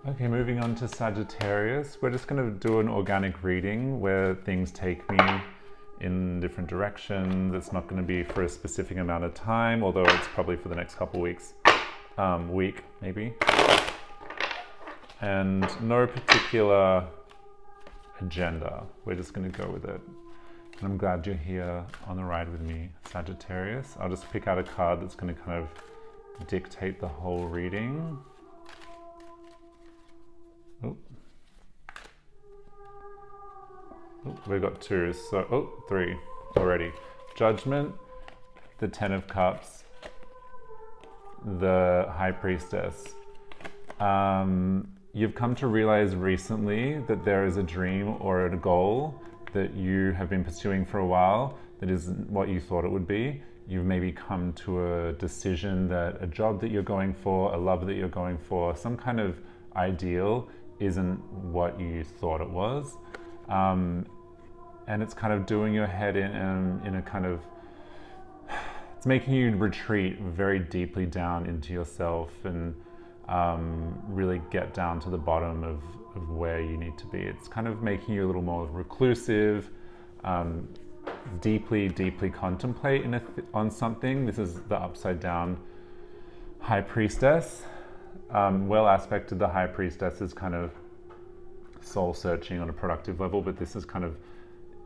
Okay, moving on to Sagittarius. We're just going to do an organic reading where things take me in different directions. It's not going to be for a specific amount of time, although it's probably for the next couple weeks, week maybe. And no particular agenda. We're just going to go with it. And I'm glad you're here on the ride with me, Sagittarius. I'll just pick out a card that's going to kind of dictate the whole reading. Oh. Oh, we've got two, so, three already. Judgment, the Ten of Cups, the High Priestess. You've come to realize recently that there is a dream or a goal that you have been pursuing for a while that isn't what you thought it would be. You've maybe come to a decision that a job that you're going for, a love that you're going for, some kind of ideal isn't what you thought it was. And it's kind of doing your head in a kind of, it's making you retreat very deeply down into yourself and really get down to the bottom of where you need to be. It's kind of making you a little more reclusive, deeply contemplate on something. This is the upside down High Priestess. Well aspected, the High Priestess is kind of soul searching on a productive level, but this is kind of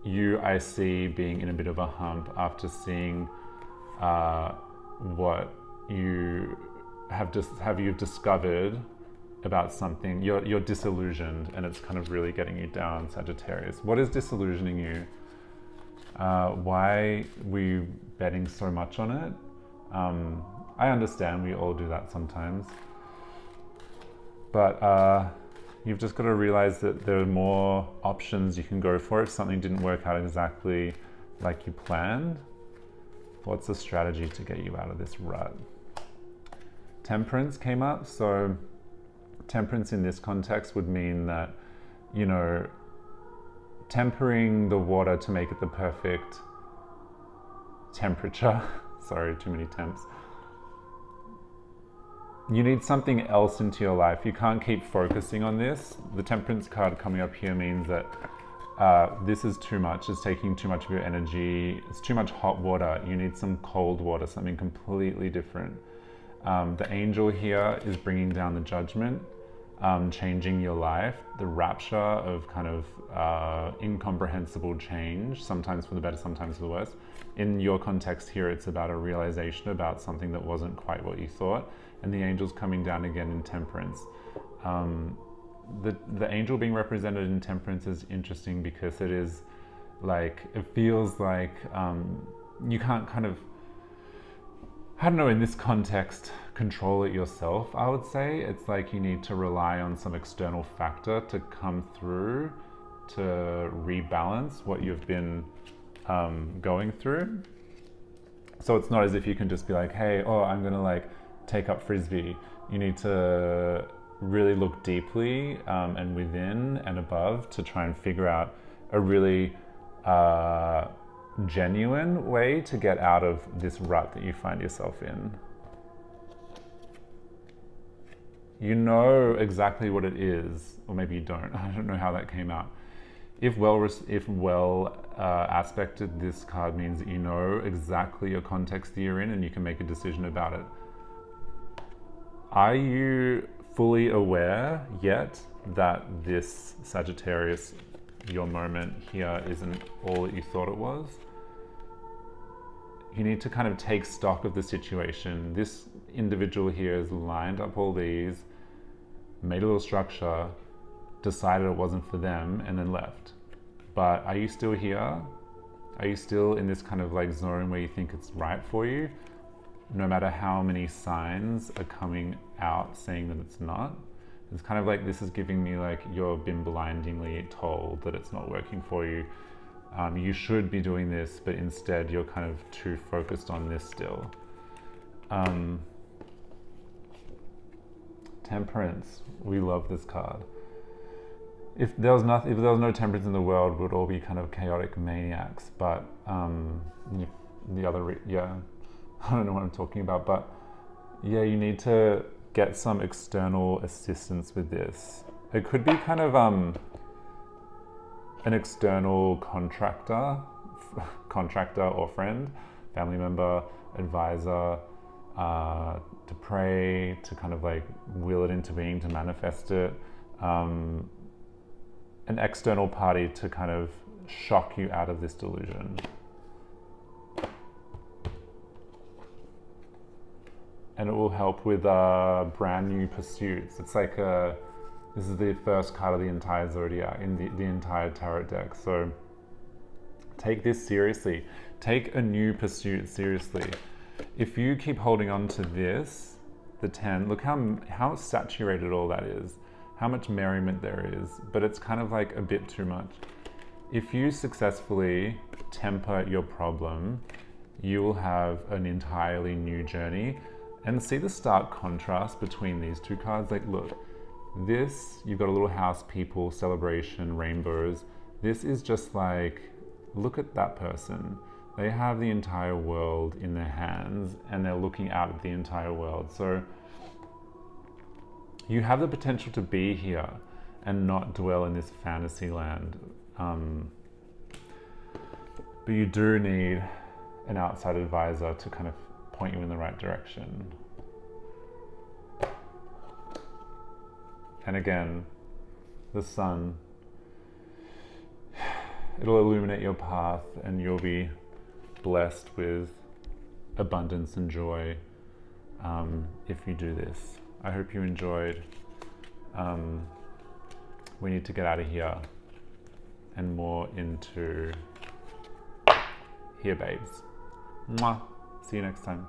you, I see, being in a bit of a hump after seeing what you you've discovered about something. You're disillusioned, and it's kind of really getting you down, Sagittarius. What is disillusioning you? Why were you betting so much on it? I understand we all do that sometimes, but you've just got to realize that there are more options you can go for if something didn't work out exactly like you planned. What's the strategy to get you out of this rut? Temperance came up. So temperance in this context would mean that, you know, tempering the water to make it the perfect temperature. Sorry, too many temps. You need something else into your life. You can't keep focusing on this. The temperance card coming up here means that this is too much. It's taking too much of your energy. It's too much hot water. You need some cold water, something completely different. The angel here is bringing down the judgment, changing your life, the rapture of kind of incomprehensible change, sometimes for the better, sometimes for the worse. In your context here, it's about a realization about something that wasn't quite what you thought, and the angel's coming down again in temperance. The angel being represented in temperance is interesting because it is like, it feels like you can't kind of, I don't know, in this context, control it yourself, I would say. It's like you need to rely on some external factor to come through to rebalance what you've been going through. So it's not as if you can just be like, hey, I'm gonna like take up Frisbee. You need to really look deeply and within and above to try and figure out a really genuine way to get out of this rut that you find yourself in. You know exactly what it is, or maybe you don't. I don't know how that came out. If well aspected, this card means that you know exactly your context that you're in and you can make a decision about it. Are you fully aware yet that this Sagittarius, your moment here, isn't all that you thought it was? You need to kind of take stock of the situation. This individual here has lined up all these, made a little structure, decided it wasn't for them, and then left. But are you still here? Are you still in this kind of like zone where you think it's right for you, no matter how many signs are coming out saying that it's not? It's kind of like, this is giving me like you've been blindingly told that it's not working for you. You should be doing this, but instead you're kind of too focused on this still. Temperance, we love this card. If there was no temperance in the world, we'd all be kind of chaotic maniacs. But I don't know what I'm talking about. But yeah, you need to get some external assistance with this. It could be kind of an external contractor or friend, family member, advisor, to pray, to kind of like will it into being, to manifest it. An external party to kind of shock you out of this delusion. And it will help with brand new pursuits. It's like this is the first card of the entire zodiac in the entire tarot deck. So take this seriously. Take a new pursuit seriously. If you keep holding on to this, the 10, look how saturated all that is, how much merriment there is, but it's kind of like a bit too much. If you successfully temper your problem, you will have an entirely new journey. And see the stark contrast between these two cards? Like, look, this, you've got a little house, people, celebration, rainbows. This is just like, look at that person. They have the entire world in their hands and they're looking out at the entire world. So you have the potential to be here and not dwell in this fantasy land. But you do need an outside advisor to kind of point you in the right direction. And again, the sun, it'll illuminate your path and you'll be blessed with abundance and joy if you do this. I hope you enjoyed. We need to get out of here and more into here, babes. Mwah. See you next time.